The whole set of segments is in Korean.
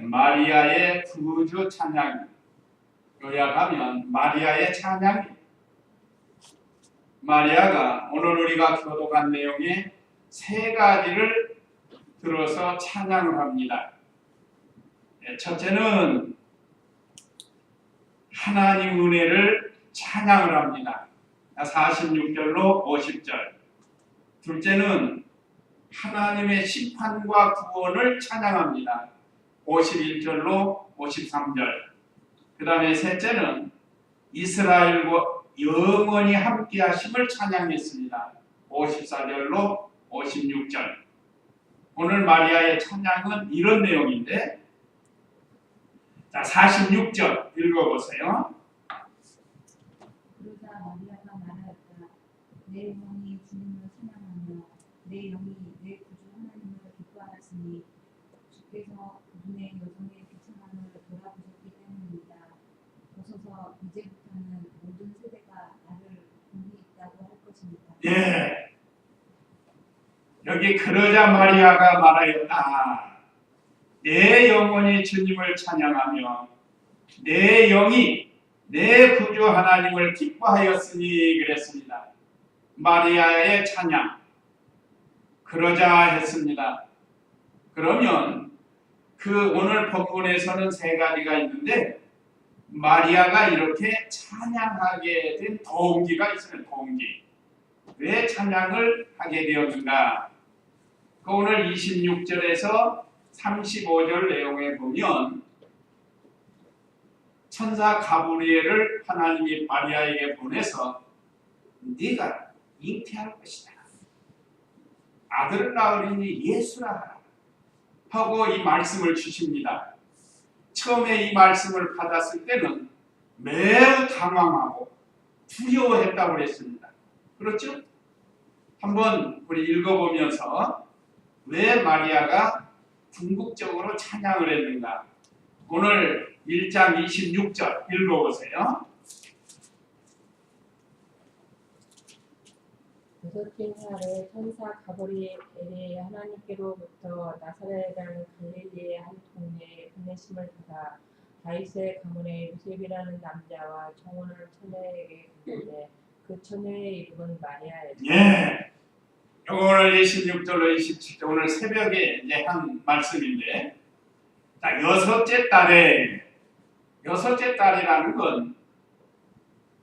마리아의 구주 찬양, 요약하면 마리아의 찬양이, 마리아가 오늘 우리가 교독한 내용의 세 가지를 들어서 찬양을 합니다. 첫째는 하나님 은혜를 찬양을 합니다. 46절로 50절. 둘째는 하나님의 심판과 구원을 찬양합니다. 51절로 53절. 그 다음에 셋째는 이스라엘과 영원히 함께 하심을 찬양했습니다. 54절로 56절. 오늘 마리아의 찬양은 이런 내용인데, 자, 46절 읽어보세요. 그러자 마리아가 말하였다. 내 영혼이 주님을 찬양하며 내 영이 내 구주 하나님을 기뻐하였으니 주께서 그분의 여종의 비천함을 돌아보셨기 때문입니다. 보소서 이제부터는 모든 세대가 나를 복이 있다고 할 것입니다. 예. 여기 그러자 마리아가 말하였다. 내 영혼이 주님을 찬양하며 내 영이 내 구주 하나님을 기뻐하였으니 그랬습니다. 마리아의 찬양. 그러자 했습니다. 그러면 그 오늘 본문에서는 세 가지가 있는데 마리아가 이렇게 찬양하게 된 동기가 있어요. 동기. 왜 찬양을 하게 되었는가? 그 오늘 26절에서 35절 내용에 보면 천사 가브리엘을 하나님이 마리아에게 보내서 네가 잉태할 것이다. 아들을 낳으리니 예수라 하고 이 말씀을 주십니다. 처음에 이 말씀을 받았을 때는 매우 당황하고 두려워했다고 그랬습니다. 그렇죠? 한번 우리 읽어보면서 왜 마리아가 궁극적으로 찬양을 했는가? 오늘 1장 26절 읽어보세요. 여섯째 날에 천사 가브리엘이 하나님께로부터 나사렛이라는 갈릴리의 한 동네에 보내심을 받아 다윗의 가문의 요셉이라는 남자와 청혼한 처녀에게 갔는데 그 처녀의 이름은 마리아였다. 예. 오늘 26절로 27절 오늘 새벽에 이제 한 말씀인데, 자, 여섯째 딸이라는 건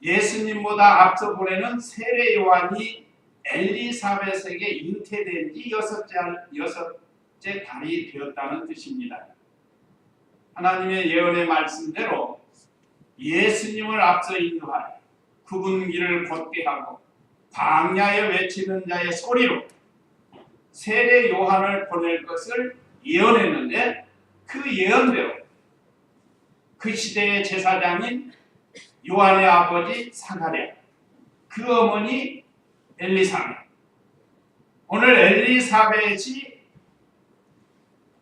예수님보다 앞서 보내는 세례 요한이 엘리사벳에게 잉태된 지 여섯째 달이 되었다는 뜻입니다. 하나님의 예언의 말씀대로 예수님을 앞서 인도하여 굽은 길을 곧게 하고 광야에 외치는 자의 소리로 세례 요한을 보낼 것을 예언했는데, 그 예언대로 그 시대의 제사장인 요한의 아버지 사가랴, 그 어머니 엘리사벳, 오늘 엘리사벳이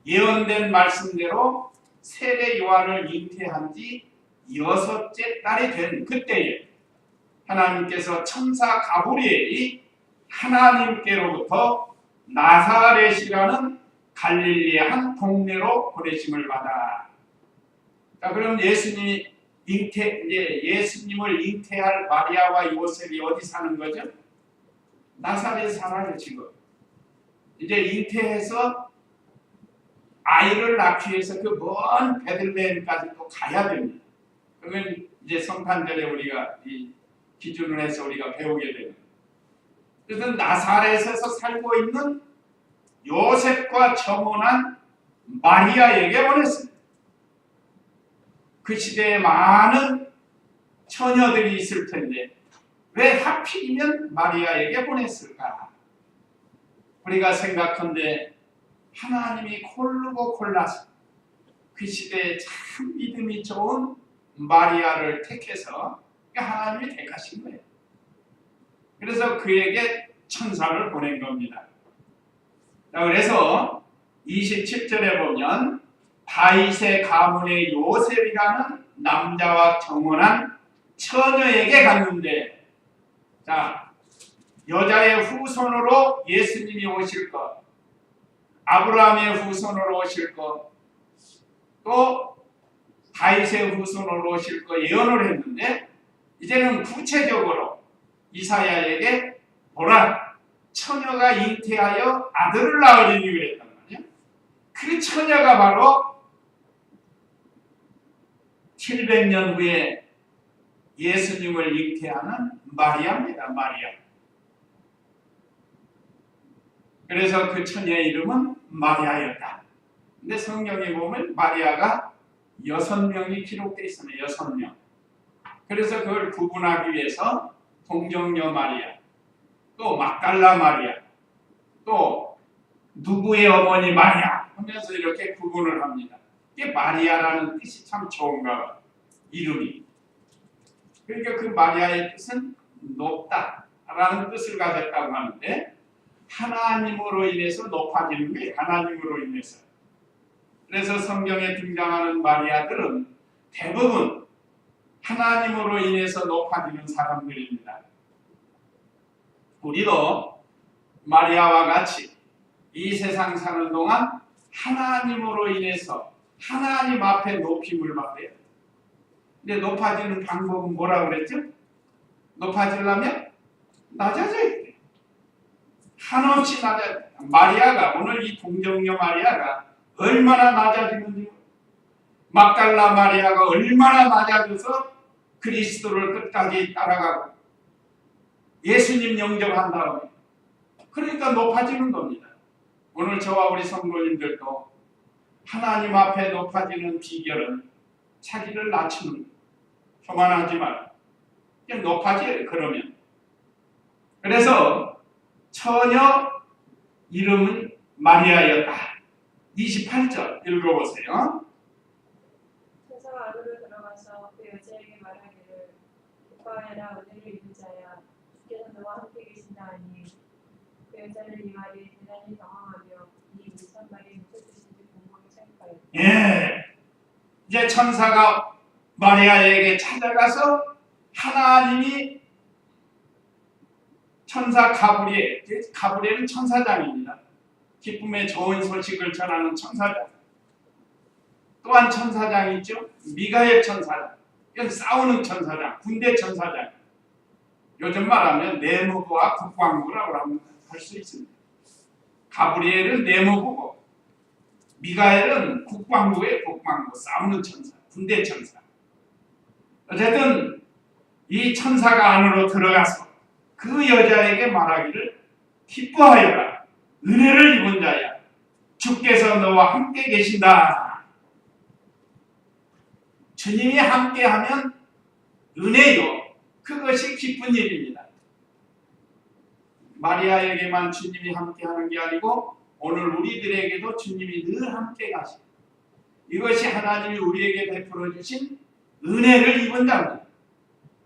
예언된 말씀대로 세례 요한을 잉태한 지 여섯째 딸이 된 그때에 하나님께서 천사 가브리엘이 하나님께로부터 나사렛이라는 갈릴리의 한 동네로 보내심을 받아. 자, 그럼 예수님을 잉태할 마리아와 요셉이 어디 사는 거죠? 나사렛에 살아요 지금. 이제 잉태해서 아이를 낳기 위해서 그 먼 베들레헴까지 또 가야 됩니다. 그러면 이제 성탄절에 우리가 이 기준을 해서 우리가 배우게 됩니다. 그래서 나사렛에서 살고 있는 요셉과 청혼한 마리아에게 보냈습니다. 그 시대에 많은 처녀들이 있을 텐데 왜 하필이면 마리아에게 보냈을까? 우리가 생각한데 하나님이 고르고 골라서 그 시대에 참 믿음이 좋은 마리아를 택해서 하나님이 택하신 거예요. 그래서 그에게 천사를 보낸 겁니다. 자, 그래서 27절에 보면 다윗의 가문의 요셉이라는 남자와 청혼한 처녀에게 갔는데, 자, 여자의 후손으로 예수님이 오실 것, 아브라함의 후손으로 오실 것, 또 다윗의 후손으로 오실 거 예언을 했는데 이제는 구체적으로 이사야에게 보라 처녀가 잉태하여 아들을 낳으리니 그랬단 말이야. 그 처녀가 바로 700년 후에 예수님을 잉태하는 마리아입니다. 마리아. 그래서 그 처녀의 이름은 마리아였다. 근데 성경에 보면 마리아가 6명이 기록되어 있습니다. 6명. 그래서 그걸 구분하기 위해서 동정녀 마리아, 또 막달라 마리아, 또 누구의 어머니 마리아 하면서 이렇게 구분을 합니다. 이게 마리아라는 뜻이 참 좋은가 봐. 이름이. 그러니까 그 마리아의 뜻은 높다라는 뜻을 가졌다고 하는데 하나님으로 인해서 높아지는 게 하나님으로 인해서. 그래서 성경에 등장하는 마리아들은 대부분 하나님으로 인해서 높아지는 사람들입니다. 우리도 마리아와 같이 이 세상 사는 동안 하나님으로 인해서 하나님 앞에 높임을 받아요. 근데 높아지는 방법은 뭐라고 그랬죠? 높아지려면 낮아져야 돼. 한없이 낮아져. 마리아가 오늘 이 동정녀 마리아가 얼마나 낮아지는지, 막달라 마리아가 얼마나 낮아져서 그리스도를 끝까지 따라가고 예수님 영접한 다음에 그러니까 높아지는 겁니다. 오늘 저와 우리 성도님들도 하나님 앞에 높아지는 비결은 자기를 낮추는 거예요. 교만하지 말고 그냥 높아져요. 그러면. 그래서 처녀 이름은 마리아였다. 28절 읽어보세요. 천사가 안으로 들어가서 그 여자에게 말하기를 기뻐하여라 은혜를 입은 자야 주께서 너와 함께 계신다 하니 그 여자는 이 말이 대단히 당황하며 이 무슨 말이 무슨 뜻인지 궁금히 생각하였다. 예. 이제 천사가 마리아에게 찾아가서 하나님이 천사 가브리엘은 천사장입니다. 기쁨의 좋은 소식을 전하는 천사장. 또한 천사장이 있죠. 미가엘 천사장. 이건 싸우는 천사장, 군대 천사장. 요즘 말하면 내무부와 국방부라고 할 수 있습니다. 가브리엘은 내무부고 미가엘은 국방부의 국방부, 싸우는 천사, 군대 천사. 어쨌든 이 천사가 안으로 들어가서 그 여자에게 말하기를 기뻐하여라 은혜를 입은 자야 주께서 너와 함께 계신다. 주님이 함께하면 은혜요 그것이 기쁜 일입니다. 마리아에게만 주님이 함께하는 게 아니고 오늘 우리들에게도 주님이 늘 함께 가시고 이것이 하나님이 우리에게 베풀어 주신 은혜를 입은 자입니다.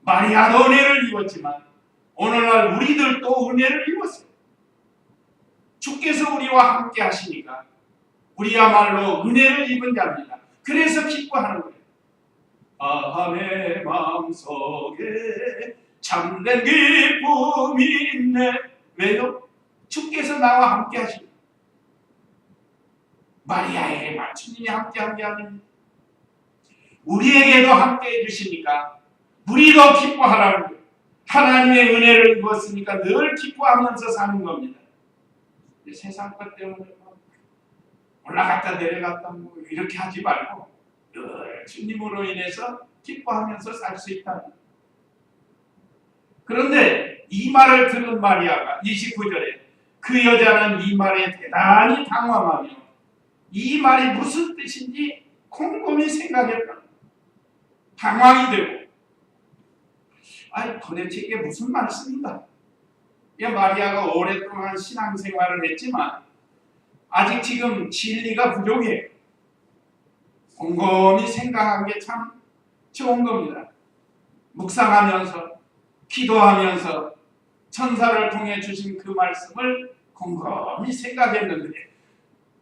마리아도 은혜를 입었지만 오늘날 우리들도 은혜를 입었어요. 주께서 우리와 함께 하시니까 우리야말로 은혜를 입은 자입니다. 그래서 기뻐하는 거예요. 내 마음속에 참된 기쁨이 있네. 왜요? 주께서 나와 함께 하십니다. 마리아에게만 주님이 함께한 게 아닙니다. 우리에게도 함께 해주시니까 우리도 기뻐하라는 거예요. 하나님의 은혜를 입었으니까 늘 기뻐하면서 사는 겁니다. 세상 것 때문에 올라갔다 내려갔다 뭐 이렇게 하지 말고 늘 주님으로 인해서 기뻐하면서 살 수 있다. 그런데 이 말을 들은 마리아가 29절에 그 여자는 이 말에 대단히 당황하며 이 말이 무슨 뜻인지 곰곰이 생각했다. 당황이 되고 아니 도대체 이게 무슨 말씀인가? 마리아가 오랫동안 신앙생활을 했지만 아직 지금 진리가 부족해요. 곰곰이 생각한 게 참 좋은 겁니다. 묵상하면서 기도하면서 천사를 통해 주신 그 말씀을 곰곰이 생각했는데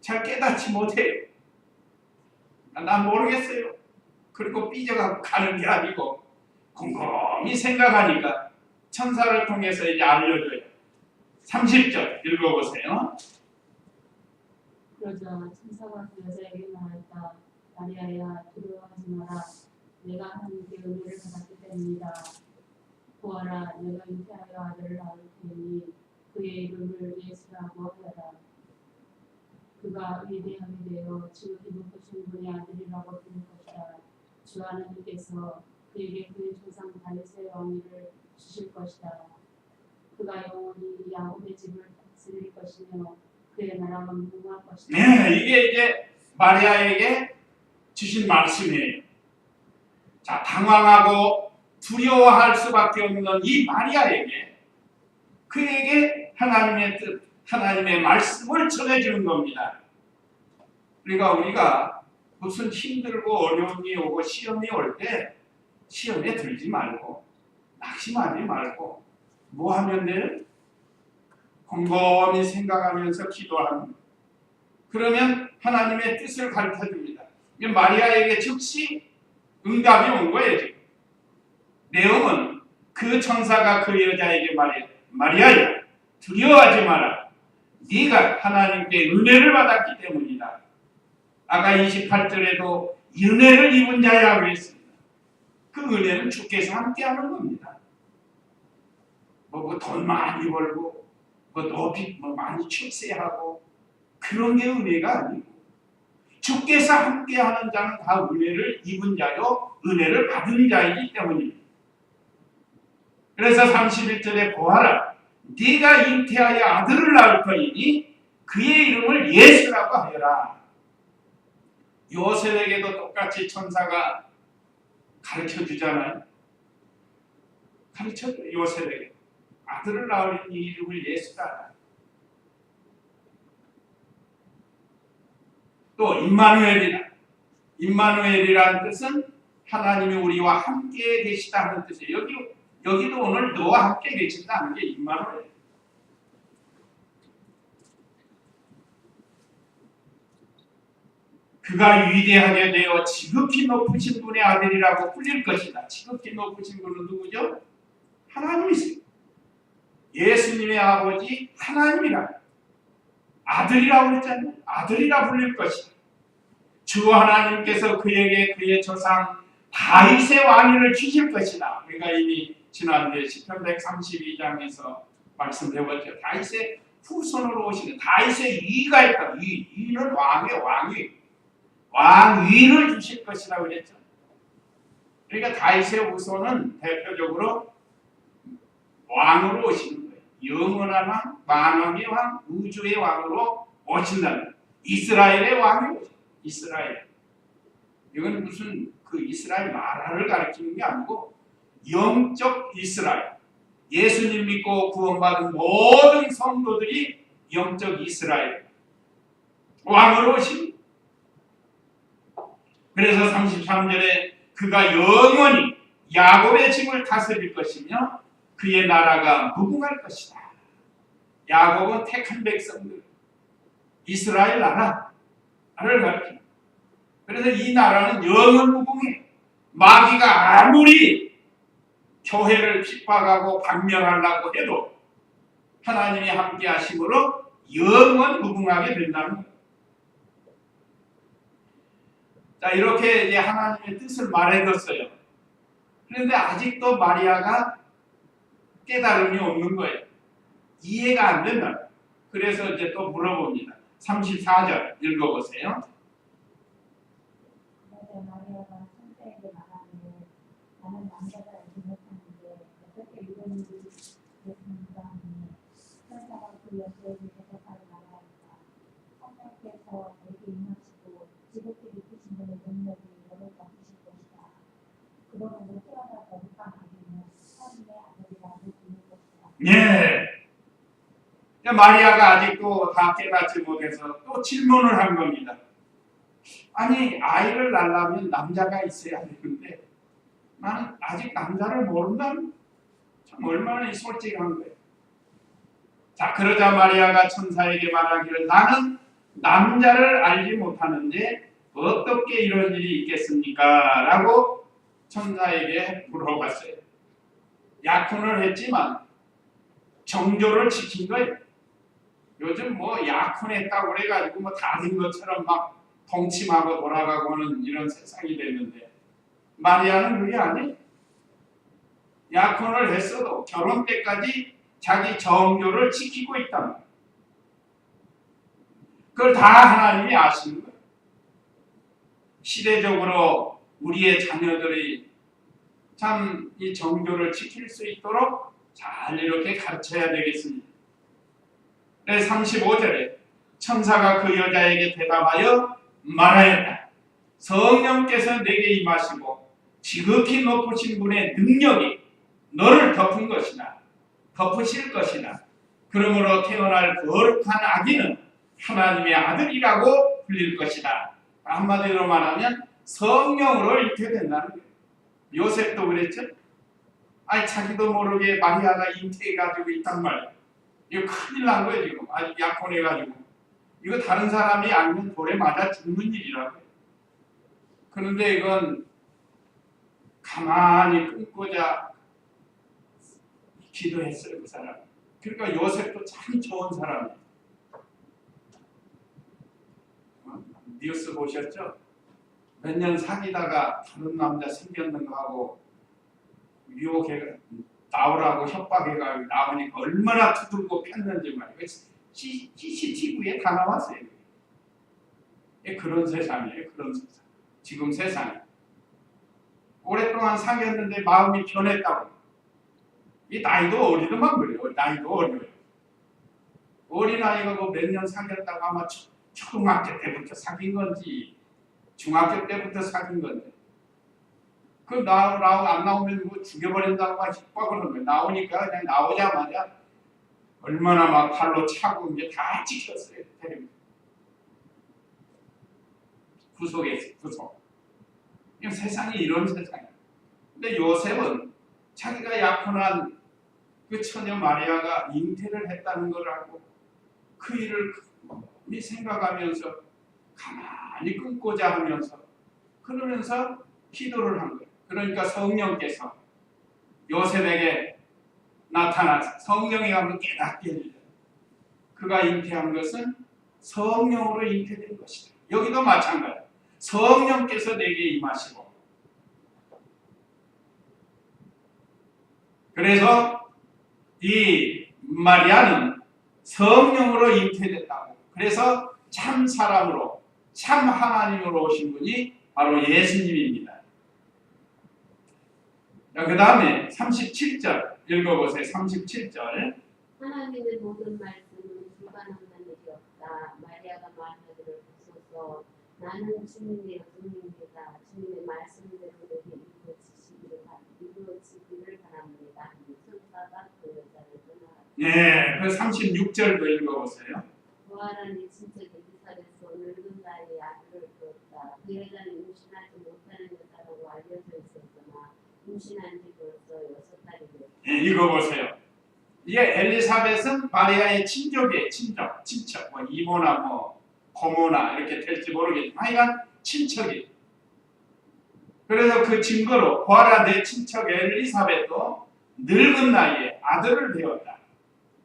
잘 깨닫지 못해요. 난 모르겠어요. 그리고 삐져가고 가는 게 아니고 곰곰이 생각하니까 천사를 통해서 이제 알려줘요. 30절 읽어보세요. 그러자 천사가 그 여자에게 말했다. 마리아야 보아라, 내가 잉태하여 아들을 낳을 테니 그의 이름을 예수라고 하여라. 그가 위대하게 되어 지극히 높으신 분의 아들이라고 부를 것이다. 주 하나님께서 그에게 그의 조상 다윗의 왕위를 주실 것이다. 그가 영원히 야곱의 집을 다스릴 것이며 그의 나라가 무궁할 것이다. 네, 이게 이제 마리아에게 주신 말씀이에요. 자, 당황하고 두려워할 수밖에 없는 이 마리아에게 그에게 하나님의 뜻, 하나님의 말씀을 전해주는 겁니다. 그러니까 우리가 무슨 힘들고 어려운 일이 오고 시험이 올 때 시험에 들지 말고 낙심하지 말고 뭐 하면 돼요? 곰곰이 생각하면서 기도하는 거예요. 그러면 하나님의 뜻을 가르쳐줍니다. 마리아에게 즉시 응답이 온 거예요. 지금. 내용은 그 천사가 그 여자에게 말해요. 마리아야, 두려워하지 마라. 네가 하나님께 은혜를 받았기 때문이다. 아까 28절에도 은혜를 입은 자야 그랬습니다. 그 은혜는 주께서 함께하는 겁니다. 뭐 돈 많이 벌고 뭐 높이 많이 출세하고 그런 게 은혜가 아니고 주께서 함께하는 자는 다 은혜를 입은 자요 은혜를 받은 자이기 때문입니다. 그래서 31절에 보아라, 네가 잉태하여 아들을 낳을 터이니 그의 이름을 예수라고 하여라. 요셉에게도 똑같이 천사가 가르쳐 주잖아요. 가르쳐 줘요. 요셉에게 아들을 낳으니 이 이름을 예수다. 또 임마누엘이다. 임마누엘이라는 뜻은 하나님이 우리와 함께 계시다 하는 뜻이에요. 여기도 오늘 너와 함께 계신다는 게 임마누엘. 그가 위대하게 되어 지극히 높으신 분의 아들이라고 불릴 것이다. 지극히 높으신 분은 누구죠? 하나님이세요. 예수님의 아버지 하나님이라. 아들이라고 그랬잖아요. 아들이라 불릴 것이다. 주 하나님께서 그에게 그의 조상 다윗의 왕위를 주실 것이다. 우리가 이미 지난주에 시편 132장에서 말씀드렸죠. 다윗의 후손으로 오시는 다윗의 위가 있다. 위는 왕의 왕위. 왕위를 주실 것이라고 그랬죠. 그러니까 다윗의 후손은 대표적으로 왕으로 오시는 거예요. 영원한 왕, 만왕의 왕, 우주의 왕으로 오신다는 이스라엘의 왕이 오죠. 이스라엘. 이건 무슨 그 이스라엘 나라를 가리키는 게 아니고 영적 이스라엘. 예수님 믿고 구원받은 모든 성도들이 영적 이스라엘 왕으로 오십니다. 그래서 33절에 그가 영원히 야곱의 집을 다스릴 것이며 그의 나라가 무궁할 것이다. 야곱은 택한 백성들, 이스라엘 나라를 가리킵니다. 그래서 이 나라는 영원 무궁해. 마귀가 아무리 교회를 핍박하고 반면하려고 해도 하나님이 함께 하심으로 영원 무궁하게 된다는 거예요. 자, 이렇게 이제 하나님의 뜻을 말해줬어요. 그런데 아직도 마리아가 깨달음이 없는 거예요. 이해가 안 된다. 그래서 이제 또 물어봅니다. 34절 읽어보세요. 마리아가 천사에게 말하기를 나는 남자가 알지 못하는데 어떻게 이런 일이 됐습니까 하니 천사가 그 여자에게 대답하여 말하였다. 성령께서 내게 임하시고 지극히 높으신 분의 능력이 너를 덮으실 것이다. 그러므로 태어날 거룩한 아기는 하나님의 아들이라고 부를 것이다. 예. 마리아가 아직도 다 깨닫지 못해서 또 질문을 한 겁니다. 아니, 아이를 낳으려면 남자가 있어야 되는데 나는 아직 남자를 모른다는, 참 얼마나 솔직한 거예요. 자, 그러자 마리아가 천사에게 말하기를 나는 남자를 알지 못하는데 어떻게 이런 일이 있겠습니까? 라고 천사에게 물어봤어요. 약혼을 했지만 정조를 지킨 거예요. 요즘 뭐 약혼했다고 그래가지고 뭐 다 된 것처럼 막 동침하고 돌아가고 하는 이런 세상이 됐는데 마리아는 그게 아니에요. 약혼을 했어도 결혼 때까지 자기 정교를 지키고 있단 말이에요. 그걸 다 하나님이 아시는 거예요. 시대적으로 우리의 자녀들이 참 이 정교를 지킬 수 있도록 잘 이렇게 가르쳐야 되겠습니다. 35절에 천사가 그 여자에게 대답하여 말하였다. 성령께서 내게 임하시고 지극히 높으신 분의 능력이 너를 덮으실 것이다. 그러므로 태어날 거룩한 아기는 하나님의 아들이라고 불릴 것이다. 한마디로 말하면 성령으로 잉태된다는 거예요. 요셉도 그랬죠. 자기도 모르게 마리아가 잉태해가지고 있단 말이에요. 이거 큰일 난 거예요 지금. 아주 약혼해가지고. 이거 다른 사람이 알면 돌에 맞아 죽는 일이라고요. 그런데 이건 가만히 끊고자 기도했어요 그 사람. 그러니까 요셉도 참 좋은 사람이에요. 뉴스 보셨죠? 몇 년 사귀다가 다른 남자 생겼는 거 하고 유혹해 나오라고 협박해가 나오니까 얼마나 두들고 폈는지 말이에요. CCTV에 다 나왔어요. 그런 세상이에요. 그런 세상. 지금 세상에 오랫동안 사귀었는데 마음이 변했다고. 이 나이도 어리더만 그래요. 나이도 어려요. 어린아이가 뭐 몇 년 사귀었다고 아마 초등학교 때부터 사귄 건지 중학교 때부터 사귄 건지 그 안 나오면 뭐 죽여버린다고 막 협박을 하는 나오니까 그냥 나오자마자 얼마나 막 팔로 차고 이제 다 찍혔어요. 구속했어요. 구속. 세상이 이런 세상이에요. 근데 요셉은 자기가 약혼한 그 처녀 마리아가 잉태를 했다는 걸 알고 그 일을 많이 생각하면서 가만히 끊고자 하면서 그러면서 기도를 한 거예요. 그러니까 성령께서 요셉에게 나타나서 성령이 한번 깨닫게 해주죠. 그가 잉태한 것은 성령으로 잉태된 것이다. 여기도 마찬가지. 성령께서 내게 임하시고 그래서 이 마리아는 성령으로 잉태됐다고. 그래서 참 사람으로 참 하나님으로 오신 분이 바로 예수님입니다. 그 다음에 37절 읽어보세요. 37절 하나님의 모든 말씀은 불가능한 일이 없다. 마리아가 말하기를 보소서 나는 주님의 여종입니다. 주님의 말씀대로 내게 이루어지기를 바랍니다. 천사가 그 여자를 떠나갔다. 네, 그 36절도 읽어보세요. 부활한 이 친척 엘리사벳은 늙은 나이에 아들을 두었다. 그 여자는 임신하지 못하는 여자라고 알려져 있었으나 임신한 지 벌써 6달이 되었다. 네, 읽어보세요. 이게 엘리사벳은 마리아의 친족이에요. 친척. 뭐 이모나 뭐 고모나 이렇게 될지 모르겠지만 하여간 친척이. 그래서 그 증거로 부활한 내 친척 엘리사벳도 늙은 나이에 아들을 배웠다.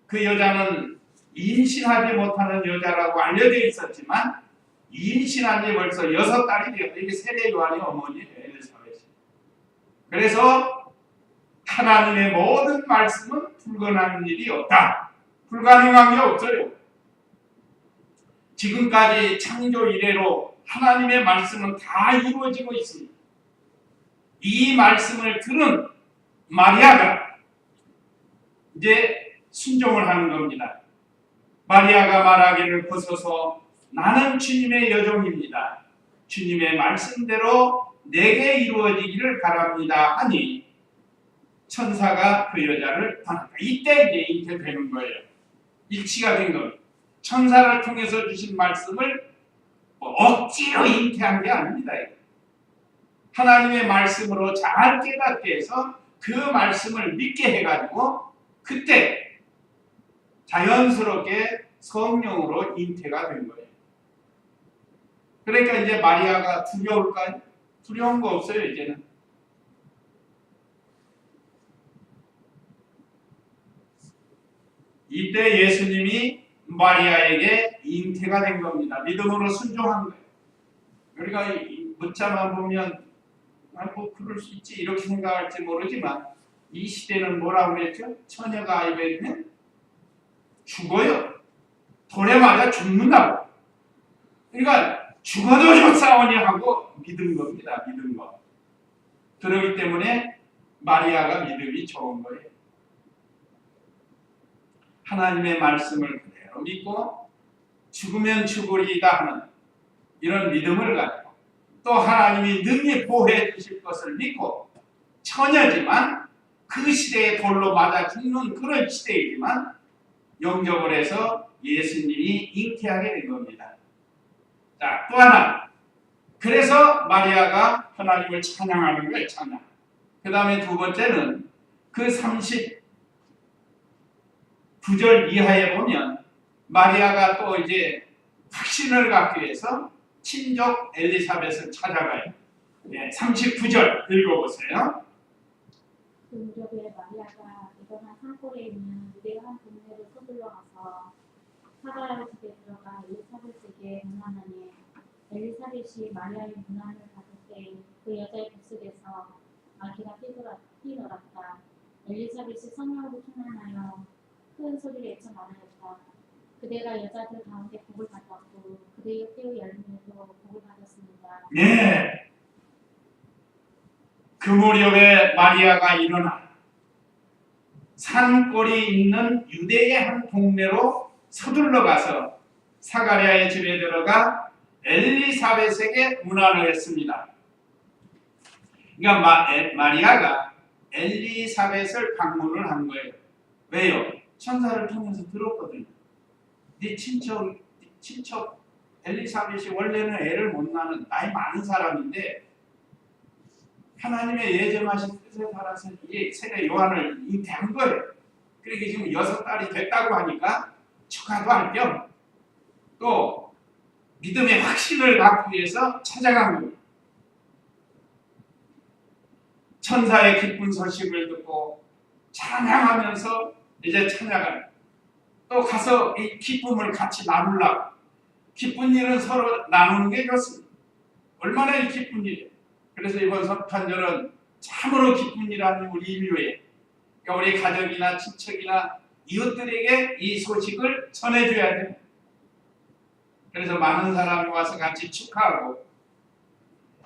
그 여자는 임신하지 못하는 여자라고 알려져 있었지만 임신한 지 벌써 6달이 되었다. 이게 세례 요한의 어머니예요. 엘리사벳이. 그래서 하나님의 모든 말씀은 불가능한 일이 없다. 불가능한 게 없어요. 지금까지 창조 이래로 하나님의 말씀은 다 이루어지고 있습니다. 이 말씀을 들은 마리아가 이제 순종을 하는 겁니다. 마리아가 말하기를 보소서 나는 주님의 여종입니다. 주님의 말씀대로 내게 이루어지기를 바랍니다 하니 천사가 그 여자를 떠났다. 이때 이제 잉태되는 거예요. 일치가 된 겁니다. 천사를 통해서 주신 말씀을 억지로 잉태한 게 아닙니다. 하나님의 말씀으로 잘 깨닫게 해서 그 말씀을 믿게 해가지고 그때 자연스럽게 성령으로 잉태가 된 거예요. 그러니까 이제 마리아가 두려울까요? 두려운 거 없어요 이제는. 이때 예수님이 마리아에게 잉태가 된 겁니다. 믿음으로 순종한 거예요. 우리가 문자만 보면 뭐 그럴 수 있지 이렇게 생각할지 모르지만 이 시대는 뭐라고 그랬죠? 처녀가 아이 베면 죽어요. 돌에 맞아 죽는다고. 그러니까 죽어도 좋사오니 하고 믿은 겁니다. 믿은 거. 그렇기 때문에 마리아가 믿음이 좋은 거예요. 하나님의 말씀을 그대로 믿고 죽으면 죽으리이다 하는 이런 믿음을 가지고 또 하나님이 능히 보호해 주실 것을 믿고 처녀지만 그 시대에 돌로 맞아 죽는 그런 시대이지만 영접을 해서 예수님이 잉태하게 된 겁니다. 자, 또 하나. 그래서 마리아가 하나님을 찬양하는 거예요. 찬양. 그 다음에 두 번째는 그 39절 이하에 보면 마리아가 또 이제 확신을 갖기 위해서 친족 엘리사벳을 찾아가요. 39절 읽어보세요. 그 무렵에 마리아가 일어나 산골에 있는 유대의 한 동네로 서둘러 가서 사가랴의 집에 들어가 엘리사벳에게 문안하니 엘리사벳이 마리아의 문안을 받을 때 그 여자의 뱃속에서 아기가 뛰놀았다. 엘리사벳이 성령으로 충만하여 큰 소리를 외쳐 말하였다. 그대가 여자들 가운데 복을 받았고 그대의 태의 열매로 복을 받았습니다. 네. 그 무렵에 마리아가 일어나 산골이 있는 유대의 한 동네로 서둘러 가서 사가랴의 집에 들어가 엘리사벳에게 문안을 했습니다. 그러니까 마리아가 엘리사벳을 방문을 한 거예요. 왜요? 천사를 통해서 들었거든요. 네 친척 엘리사벳이 원래는 애를 못 낳는 나이 많은 사람인데 하나님의 예정하신 뜻에 따라서 이 세례 요한을 잉태한 거예요. 그러니까 지금 6달이 됐다고 하니까 축하도 할 겸 또 믿음의 확신을 갖기 위해서 찾아간 거예요. 천사의 기쁜 소식을 듣고 찬양하면서 이제 찬양을 또 가서 이 기쁨을 같이 나누려고. 기쁜 일은 서로 나누는 게 좋습니다. 얼마나 이 기쁜 일이에요. 그래서 이번 성탄절은 참으로 기쁜 일하는 우리 인류에, 그러니까 우리 가족이나 친척이나 이웃들에게 이 소식을 전해줘야 돼요. 그래서 많은 사람이 와서 같이 축하하고,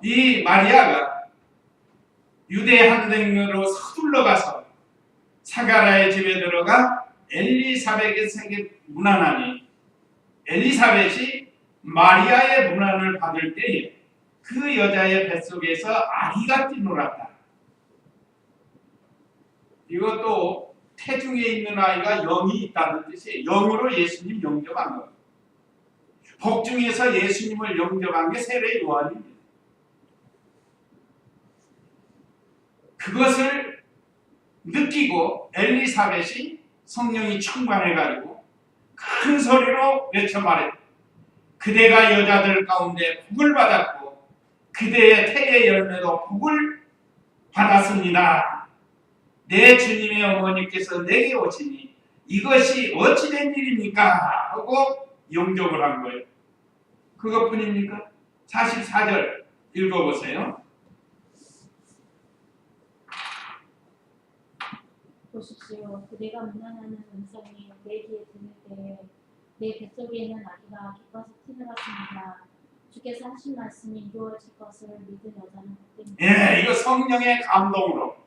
이 마리아가 유대 한 동네로 서둘러 가서 사가랴의 집에 들어가 엘리사벳에게 문안하니 엘리사벳이 마리아의 문안을 받을 때에 그 여자의 뱃속에서 아기가 뛰놀았다. 이것도 태중에 있는 아이가 영이 있다는 뜻이에요. 영으로 예수님 영접한 겁니다. 복중에서 예수님을 영접한 게 세례 요한입니다. 그것을 느끼고 엘리사벳이 성령이 충만해가지고 큰 소리로 외쳐 말했다. 그대가 여자들 가운데 복을 받았고 그대의 태의 열매도 복을 받았습니다. 내 주님의 어머니께서 내게 오시니 이것이 어찌된 일입니까? 하고 영접을 한 거예요. 그것뿐입니까? 44절 읽어보세요. 보십시오. 그대가 문안하는 음성이 내 귀에 들릴 때 내 뱃속에 있는 아기가 기뻐서 뛰놀았습니다. 주께서 하신 말씀이 이루어질 것을 믿은 여자는 복됩니다. 이거 성령의 감동으로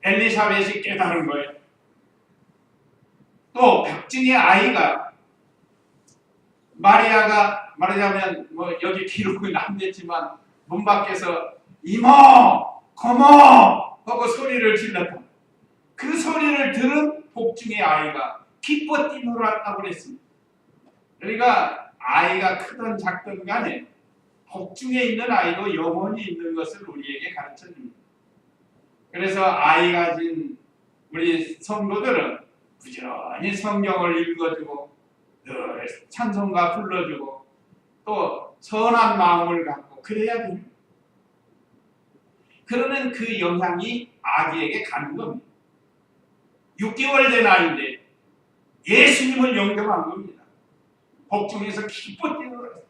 엘리사벳이 깨달은 거예요. 또 백증의 아이가 마리아가 말하자면 뭐 여기 기록은 안 됐지만 문 밖에서 이모 고모 하고 소리를 질렀다. 그 소리를 들은 복중의 아이가 기뻐 뛰놀았다고 그랬습니다. 그러니까 아이가 크든 작든 간에 복중에 있는 아이도 영혼이 있는 것을 우리에게 가르쳐줍니다. 그래서 아이 가진 우리 성도들은 부지런히 성경을 읽어주고 늘 찬송가 불러주고 또 선한 마음을 갖고 그래야 됩니다. 그러면 그 영향이 아기에게 가는 겁니다. 6개월 된 아이인데 예수님을 영접한 겁니다. 복중에서 기뻐 뛰어요.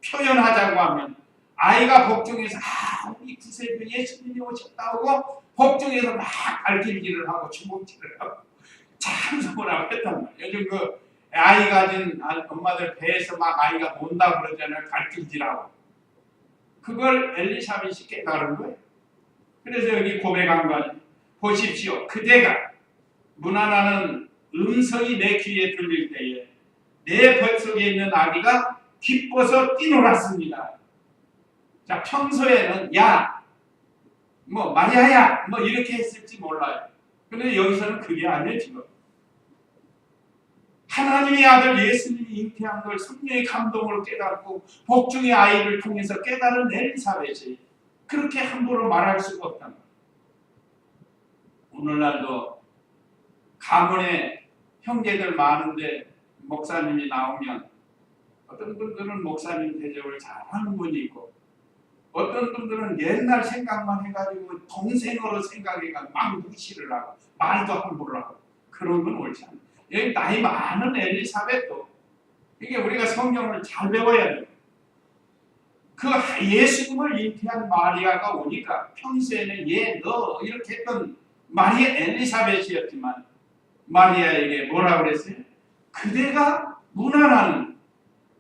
표현하자고 하면 아이가 복중에서 우리 구세주 예수님이 오셨다고 복중에서 막 발길질을 하고 주먹질을 하고 찬송을 하고 했단 말이에요. 요즘 그 아이 가진 엄마들 배에서 막 아이가 논다 그러잖아요. 발길질하고. 그걸 엘리사벳이 깨달은 거예요. 그래서 여기 고백한 거예요. 보십시오. 그대가 무난하는 음성이 내 귀에 들릴 때에 내 뱃속에 있는 아기가 기뻐서 뛰놀았습니다. 자, 평소에는 야, 뭐 마리아야, 뭐 이렇게 했을지 몰라요. 그런데 여기서는 그게 아니에요. 지금 하나님의 아들 예수님이 잉태한 걸 성령의 감동으로 깨닫고 복중의 아이를 통해서 깨달은 엘리사벳이 그렇게 함부로 말할 수가 없단 말이에요. 오늘날도 가문에 형제들 많은데 목사님이 나오면 어떤 분들은 목사님 대접을 잘하는 분이 있고 어떤 분들은 옛날 생각만 해가지고 동생으로 생각해가 막 무시를 하고 말도 함부로 하고 그런 건 옳지 않아요. 여기 나이 많은 엘리사벳도 이게 우리가 성경을 잘 배워야 돼요. 그 예수님을 잉태한 마리아가 오니까 평소에는 얘 너 이렇게 했던 마리아 엘리사벳이었지만 마리아에게 뭐라 그랬어요? 그대가 무난한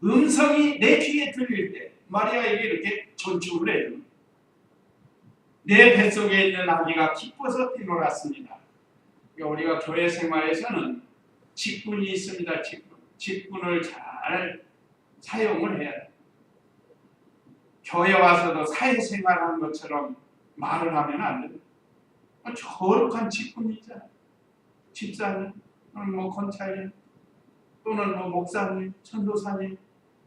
음성이 내 귀에 들릴 때 마리아에게 이렇게 존중을 해요. 내 뱃속에 있는 아기가 기뻐서 뛰놀았습니다. 그러니까 우리가 교회 생활에서는 직분이 있습니다. 직분을 잘 사용을 해야 돼요. 교회 와서도 사회생활하는 것처럼 말을 하면 안 돼요. 거룩한 직분이 있잖아요. 집사님, 또는 뭐 권사님, 또는 뭐 목사님, 전도사님,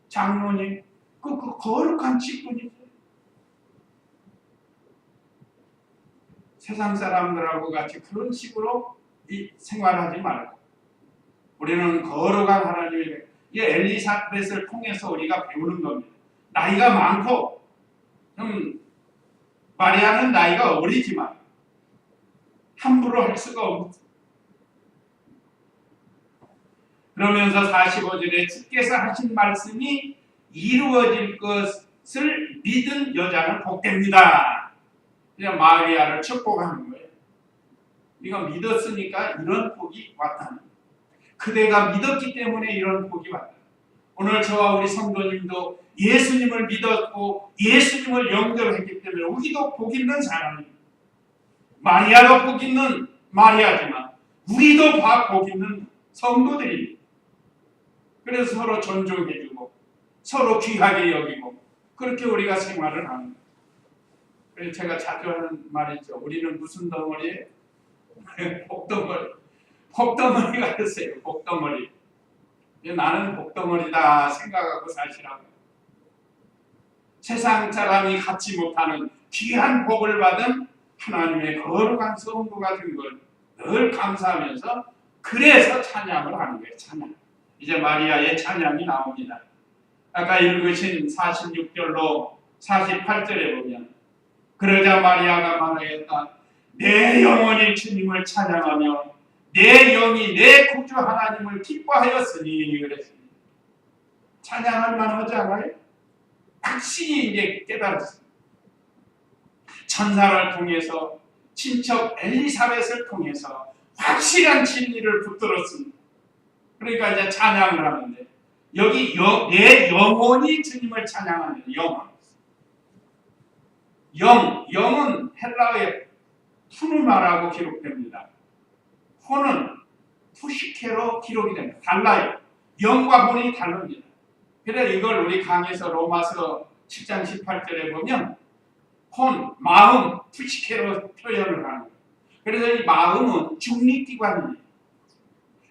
장로님, 그 거룩한 직분이죠. 세상 사람들하고 같이 그런 식으로 생활하지 말고 우리는 거룩한 하나님의 엘리사벳을 통해서 우리가 배우는 겁니다. 나이가 많고 마리아는 나이가 어리지만 함부로 할 수가 없습니다. 그러면서 45절에 주께서 하신 말씀이 이루어질 것을 믿은 여자는 복됩니다. 그냥 마리아를 축복하는 거예요. 네가 믿었으니까 이런 복이 왔다는 거예요. 그대가 믿었기 때문에 이런 복이 왔다. 오늘 저와 우리 성도님도 예수님을 믿었고 예수님을 영접했기 때문에 우리도 복 있는 사람입니다. 마리아도 복 있는 마리아지만 우리도 복 있는 성도들입니다. 그래서 서로 존중해주고 서로 귀하게 여기고 그렇게 우리가 생활을 하는 거예요. 그래서 제가 자주 하는 말이죠. 우리는 무슨 덩어리예요? 복덩어리. 복덩어리가 됐어요. 복덩어리. 나는 복덩어리다 생각하고 사시라고. 세상 사람이 갖지 못하는 귀한 복을 받은 하나님의 거룩한 성도가 된 걸 늘 감사하면서 그래서 찬양을 하는 거예요. 찬양. 이제 마리아의 찬양이 나옵니다. 아까 읽으신 46절로 48절에 보면 그러자 마리아가 말하였다. 내 영혼이 주님을 찬양하며 내 영이 내 구주 하나님을 기뻐하였으니 그랬습니다. 찬양할 만하지 않아요? 확실히 이제 깨달았습니다. 천사를 통해서 친척 엘리사벳을 통해서 확실한 진리를 붙들었습니다. 그러니까 이제 찬양을 하는데 여기 내 영혼이 주님을 찬양하는 영은 헬라어의 푸누마라고 기록됩니다. 혼은 푸시케로 기록이 됩니다. 달라요. 영과 혼이 다릅니다. 그래서 이걸 우리 강에서 로마서 10장 18절에 보면 혼, 마음, 푸시케로 표현을 하는 거예요. 그래서 이 마음은 중립기관입니다.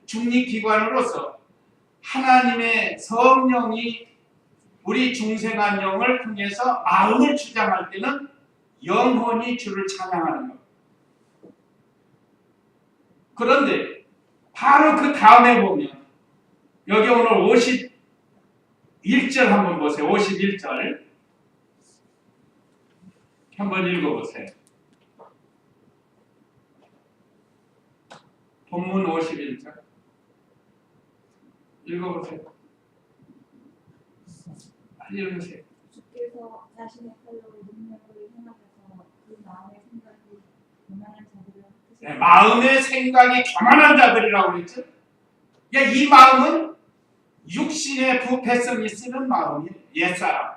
중립기관으로서 하나님의 성령이 우리 중생한 영을 통해서 마음을 주장할 때는 영혼이 주를 찬양하는 것. 그런데 바로 그 다음에 보면 여기 오늘 51절 한번 보세요. 51절 한번 읽어보세요. 본문 51절 읽어보세요. 빨리 읽으세요. 주께서 자신의 팔로 능력을 행하셔서 그 마음의 생각이 교만한 자들을 네, 마음의 생각이 교만한 자들이라고 그랬죠. 그러니까 이 마음은 육신의 부패성이 쓰는 마음이에요. 옛사람.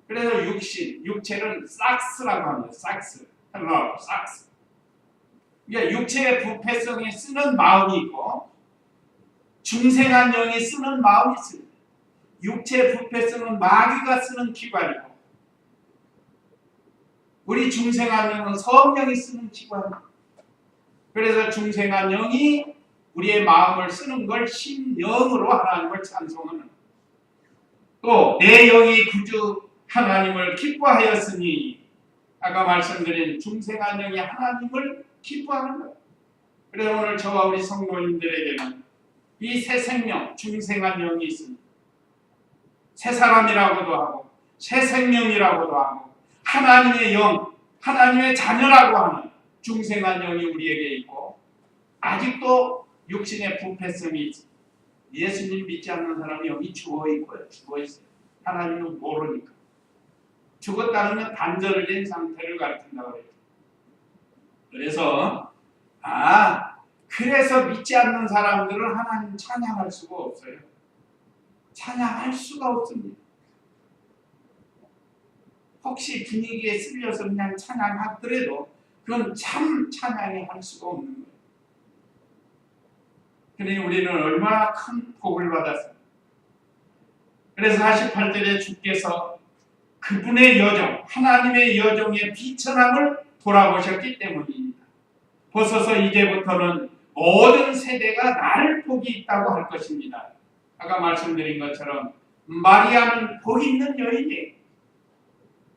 그래서 육체를 삭스라고 합니다. 삭스. 헬로, 삭스. 그러니까 육체의 부패성이 쓰는 마음이 있고 중생한 영이 쓰는 마음이 있습니다. 육체의 부패성은 마귀가 쓰는 기관이고 우리 중생한 영은 성령이 쓰는 기관입니다. 그래서 중생한 영이 우리의 마음을 쓰는 걸 심령으로 하나님을 찬송하는 또 내 영이 구주 하나님을 기뻐하였으니 아까 말씀드린 중생한 영이 하나님을 기뻐하는 거예요. 그래서 오늘 저와 우리 성도님들에게는 이 새 생명, 중생한 영이 있습니다. 새 사람이라고도 하고 새 생명이라고도 하고 하나님의 영, 하나님의 자녀라고 하는 중생한 영이 우리에게 있고 아직도 육신의 부패성이 있습니다. 예수님 믿지 않는 사람이 여기 죽어있고요. 죽어있어요. 하나님은 모르니까. 죽었다는 건 단절된 상태를 가리킨다고 그랬죠. 그래서 그래서 믿지 않는 사람들은 하나님 찬양할 수가 없어요. 찬양할 수가 없습니다. 혹시 분위기에 쓸려서 그냥 찬양하더라도 그건 참 찬양이 할 수가 없는 거예요. 그러니 우리는 얼마나 큰 복을 받았어요. 그래서 48절에 주께서 그분의 여정, 하나님의 여정의 비천함을 돌아보셨기 때문입니다. 벗어서 이제부터는 모든 세대가 나를 복이 있다고 할 것입니다. 아까 말씀드린 것처럼 마리아는 복 있는 여인이에요.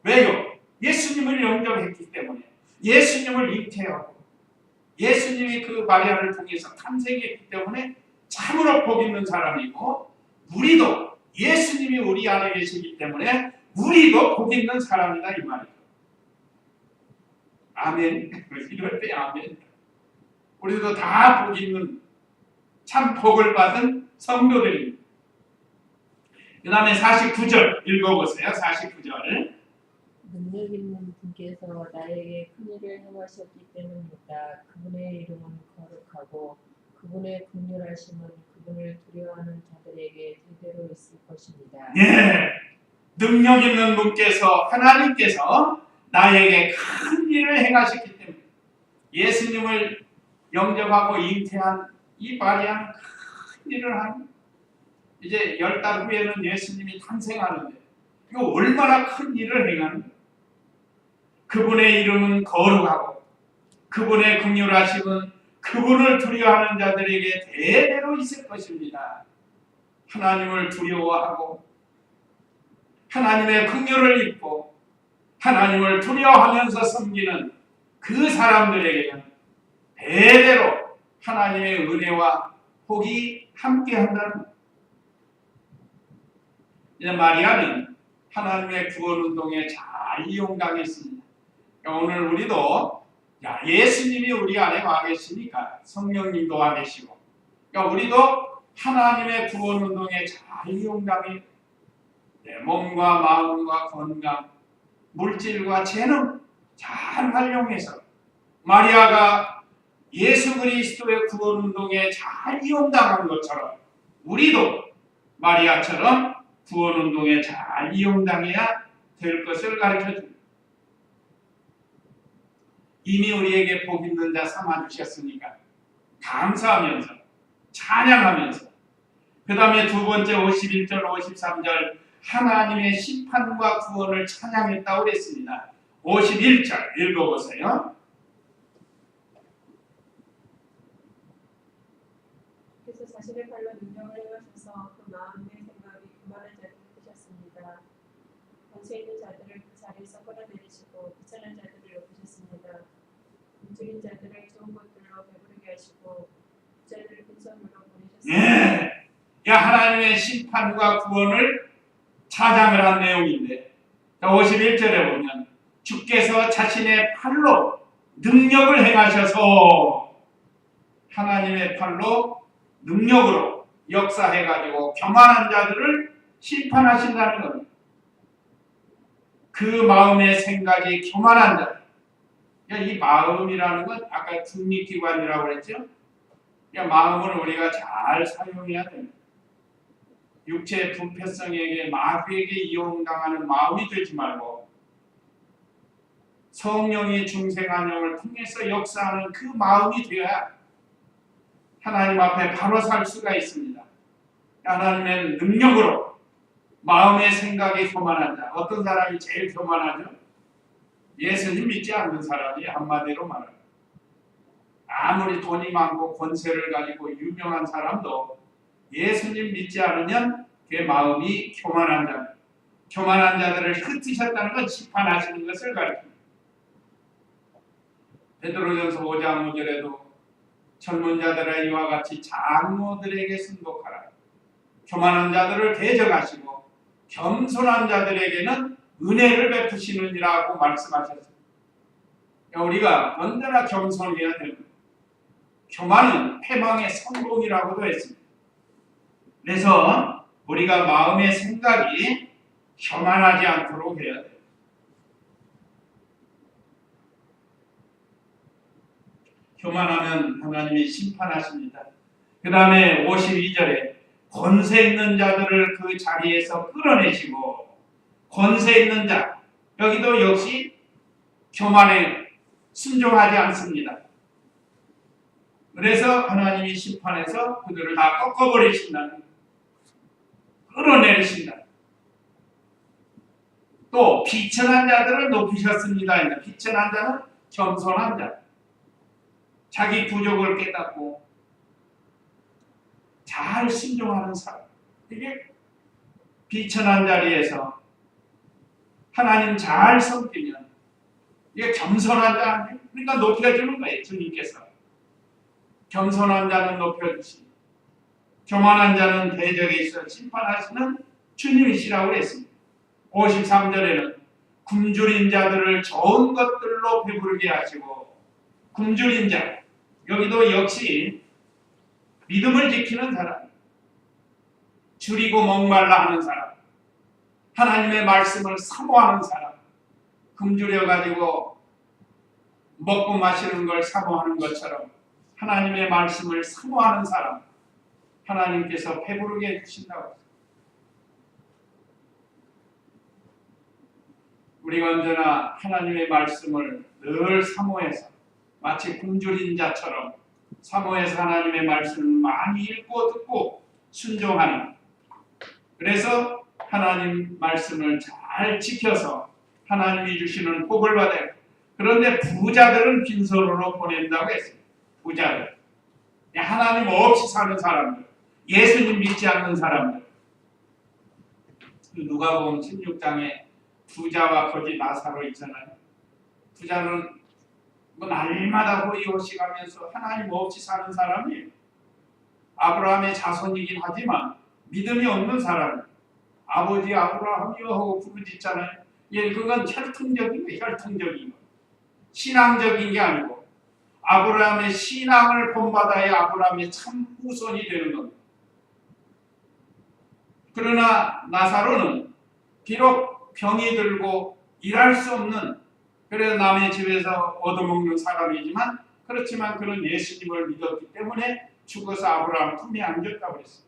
왜요? 예수님을 영접했기 때문에 예수님을 잉태하고 예수님이 그 마리아를 통해서 탄생했기 때문에 참으로 복 있는 사람이고 우리도 예수님이 우리 안에 계시기 때문에 우리도 복 있는 사람이다 이 말이죠. 아멘. 이럴 때 아멘. 우리도 다 복 있는 참 복을 받은 성도들입니다. 그 다음에 49절 읽어보세요. 49절. 능력 있는 분께서 나에게 큰일을 행하셨기 때문이다. 그분의 이름은 거룩하고 그분의 긍휼하심은 그분을 두려워하는 자들에게 대대로 있을 것입니다. 예, 능력 있는 분께서 하나님께서 나에게 큰 일을 행하셨기 때문에 예수님을 영접하고 잉태한 이 마리아는 큰 일을 하는 이제 10달 후에는 예수님이 탄생하는데 이거 얼마나 큰 일을 행하는 거예요. 그분의 이름은 거룩하고 그분의 긍휼하심은 그분을 두려워하는 자들에게 대대로 있을 것입니다. 하나님을 두려워하고 하나님의 긍휼을 입고 하나님을 두려워하면서 섬기는 그 사람들에게는 대대로 하나님의 은혜와 복이 함께한다는 것. 이제 마리아는 하나님의 구원운동에 잘 이용당했습니다. 오늘 우리도 예수님이 우리 안에 와 계시니까 성령님도 와 계시고 우리도 하나님의 구원운동에 잘 이용당해 내 몸과 마음과 건강, 물질과 재능 잘 활용해서 마리아가 예수 그리스도의 구원운동에 잘 이용당한 것처럼 우리도 마리아처럼 구원운동에 잘 이용당해야 될 것을 가르쳐줍니다. 이미 우리에게 복 있는 자 삼아주셨으니까 감사하면서 찬양하면서 그 다음에 두 번째 51절 53절 하나님의 심판과 구원을 찬양했다고 그랬습니다. 51절 읽어보세요. 그래서 자신의 팔로 능력을 행하셔서 그 마음의 생각이 교만한 자들을 드셨습니다. 권세 있는 자들을 그 자리에서 끌어내리시고 귀찮은 자들을 높이셨습니다. 굶주린 자들을 좋은 것들로 배부르게 하시고 부자들을 빈손으로 보내셨습니다. 하나님의 심판과 구원을 찬양을 한 내용인데 51절에 보면 주께서 자신의 팔로 능력을 행하셔서 하나님의 팔로 능력으로 역사해가지고 교만한 자들을 심판하신다는 겁니다. 그 마음의 생각이 교만한 자. 이 마음이라는 건 아까 중립기관이라고 그랬죠? 마음을 우리가 잘 사용해야 됩니다. 육체의 부패성에게 마귀에게 이용당하는 마음이 되지 말고 성령의 중생한 영을 통해서 역사하는 그 마음이 되어야 하나님 앞에 바로 살 수가 있습니다. 하나님의 능력으로 마음의 생각이 교만한 자. 어떤 사람이 제일 교만하죠? 예수님 믿지 않는 사람이 한마디로 말합니다. 아무리 돈이 많고 권세를 가지고 유명한 사람도 예수님 믿지 않으면 그 마음이 교만한 자. 교만한 자들을 흩으셨다는 건 심판하시는 것을 가리킵니다. 베드로전서 5장 5절에도 젊은 자들아 이와 같이 장로들에게 순복하라. 교만한 자들을 대적하시고 겸손한 자들에게는 은혜를 베푸시느니라고 말씀하셨습니다. 우리가 언제나 겸손해야 됩니다. 교만은 패망의 성공이라고도 했습니다. 그래서 우리가 마음의 생각이 교만하지 않도록 해야 돼요. 교만하면 하나님이 심판하십니다. 그 다음에 52절에 권세 있는 자들을 그 자리에서 끌어내시고, 권세 있는 자, 여기도 역시 교만에 순종하지 않습니다. 그래서 하나님이 심판해서 그들을 다 꺾어버리신다는, 끌어내리신다. 또 비천한 자들을 높이셨습니다. 비천한 자는 겸손한 자, 자기 부족을 깨닫고 잘 신종하는 사람. 이게 비천한 자리에서 하나님 잘 섬기면 이게 겸손한 자 아니에요? 그러니까 높여주는 거예요. 주님께서 겸손한 자는 높여주시고 교만한 자는 대적에 있어 심판하시는 주님이시라고 했습니다. 53절에는 굶주린 자들을 좋은 것들로 배부르게 하시고, 굶주린 자, 여기도 역시 믿음을 지키는 사람, 줄이고 목말라 하는 사람, 하나님의 말씀을 사모하는 사람, 굶주려가지고 먹고 마시는 걸 사모하는 것처럼 하나님의 말씀을 사모하는 사람, 하나님께서 배부르게 해주신다고 했습니다. 우리가 언제나 하나님의 말씀을 늘 사모해서 마치 굶주린 자처럼 사모해서 하나님의 말씀을 많이 읽고 듣고 순종하는, 그래서 하나님 말씀을 잘 지켜서 하나님이 주시는 복을 받아요. 그런데 부자들은 빈손으로 보낸다고 했습니다. 부자들, 하나님 없이 사는 사람들, 예수님 믿지 않는 사람들. 누가복음 16장에 부자와 거지 나사로 있잖아요. 부자는 날마다 호의호식하면서 하나님 없이 사는 사람이 아브라함의 자손이긴 하지만 믿음이 없는 사람, 아버지 아브라함이요 하고 부르짖잖아요. 그건 혈통적인 거예요. 혈통적인 거. 신앙적인 게 아니고 아브라함의 신앙을 본받아야 아브라함의 참 후손이 되는 겁니다. 그러나 나사로는 비록 병이 들고 일할 수 없는, 그래서 남의 집에서 얻어먹는 사람이지만, 그렇지만 그는 예수님을 믿었기 때문에 죽어서 아브라함 품에 안겼다고 그랬어요.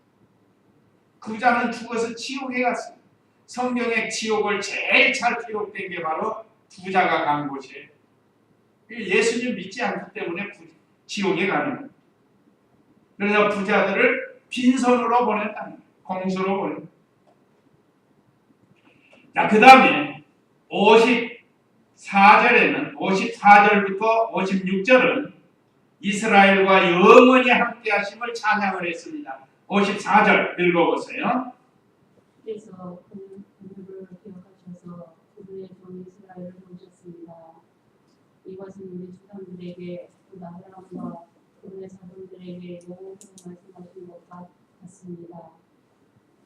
그 자는 죽어서 지옥에 갔어요. 성경의 지옥을 제일 잘 기록된 게 바로 부자가 간 곳이에요. 예수님 믿지 않기 때문에 지옥에 가는 거예요. 그래서 부자들을 빈손으로 보냈다는 거예요. 공수로 보낸 거예요. 자, 그 다음에 54절에는 54절부터 56절은 이스라엘과 영원히 함께 하심을 찬양을 했습니다. 54절 읽어보세요. 그래서 그들을 기억하셔서 그들의 종 이스라엘을 도우셨습니다. 이것은 우리 조상들에게 그 아브라함과 그들의 자손들에게 영원토록 말씀하신 것과 같습니다.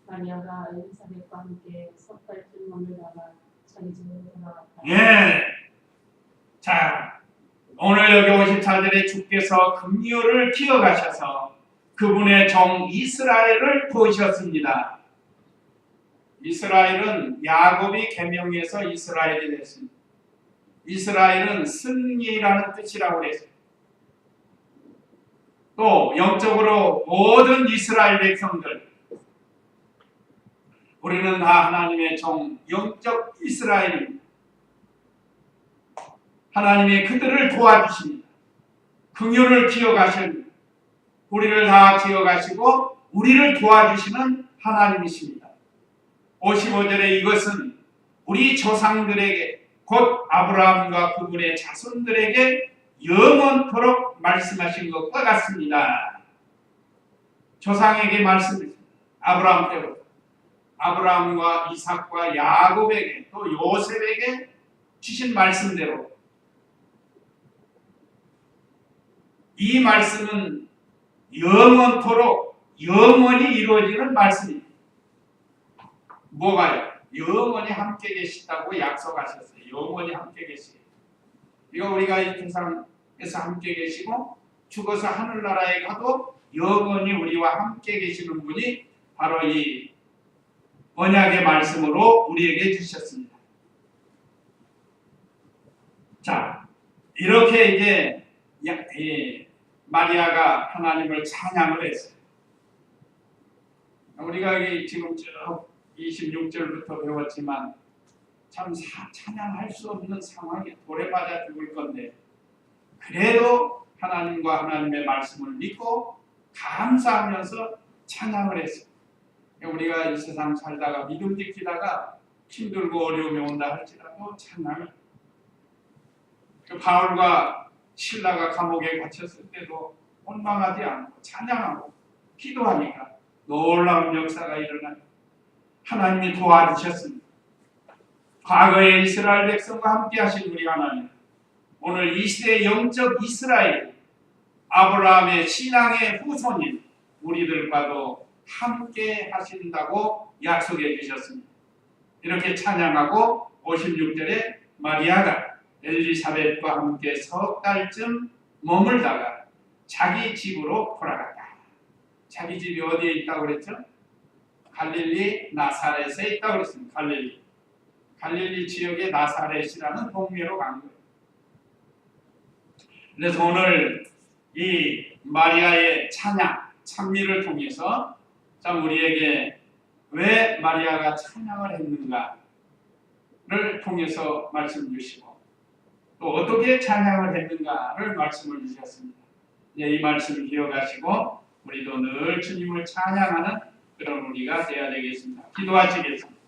마리아가 엘리사벳과 함께 석 달쯤 몸을 나가 자기 집으로 돌아갔다. 예. 자, 오늘 여기 54절에 주께서 긍휼을 기억하셔서 그분의 종 이스라엘을 도우셨습니다. 이스라엘은 야곱이 계명해서 이스라엘이 됐습니다. 이스라엘은 승리라는 뜻이라고 했어요. 또 영적으로 모든 이스라엘 백성들, 우리는 다 하나님의 종, 영적 이스라엘입니다. 하나님이 그들을 도와주십니다. 긍휼을 기억하십니다. 우리를 다 기억하시고 우리를 도와주시는 하나님이십니다. 55절에 이것은 우리 조상들에게 곧 아브라함과 그분의 자손들에게 영원토록 말씀하신 것과 같습니다. 조상에게 말씀했습니다. 아브라함 때부터 아브라함과 이삭과 야곱에게 또 요셉에게 주신 말씀대로 이 말씀은 영원토록 영원히 이루어지는 말씀입니다. 뭐가요? 영원히 함께 계시다고 약속하셨어요. 영원히 함께 계시고 이거 우리가 이 세상에서 함께 계시고 죽어서 하늘나라에 가도 영원히 우리와 함께 계시는 분이 바로 이 언약의 말씀으로 우리에게 주셨습니다. 자, 이렇게 이제 마리아가 하나님을 찬양을 했어요. 우리가 지금 쭉 26절부터 배웠지만 참 찬양할 수 없는 상황에 돌에 맞아 죽을 건데 그래도 하나님과 하나님의 말씀을 믿고 감사하면서 찬양을 했어요. 우리가 이 세상 살다가 믿음 지키다가 힘들고 어려움이 온다 할지라도 찬양을, 바울과 신라가 감옥에 갇혔을 때도 원망하지 않고 찬양하고 기도하니까 놀라운 역사가 일어나요. 하나님이 도와주셨습니다. 과거의 이스라엘 백성과 함께 하신 우리 하나님, 오늘 이 시대의 영적 이스라엘, 아브라함의 신앙의 후손인 우리들과도 함께 하신다고 약속해 주셨습니다. 이렇게 찬양하고 56절에 마리아가 엘리사벳과 함께 석 달쯤 머물다가 자기 집으로 돌아갔다. 자기 집이 어디에 있다고 그랬죠? 갈릴리 나사렛에 있다고 그랬습니다. 갈릴리 지역의 나사렛이라는 동네로 간 거예요. 그래서 오늘 이 마리아의 찬양, 찬미를 통해서 참 우리에게 왜 마리아가 찬양을 했는가를 통해서 말씀 주시고 또 어떻게 찬양을 했는가를 말씀을 주셨습니다. 이 말씀을 기억하시고 우리도 늘 주님을 찬양하는 그런 우리가 되어야 되겠습니다. 기도하시겠습니다.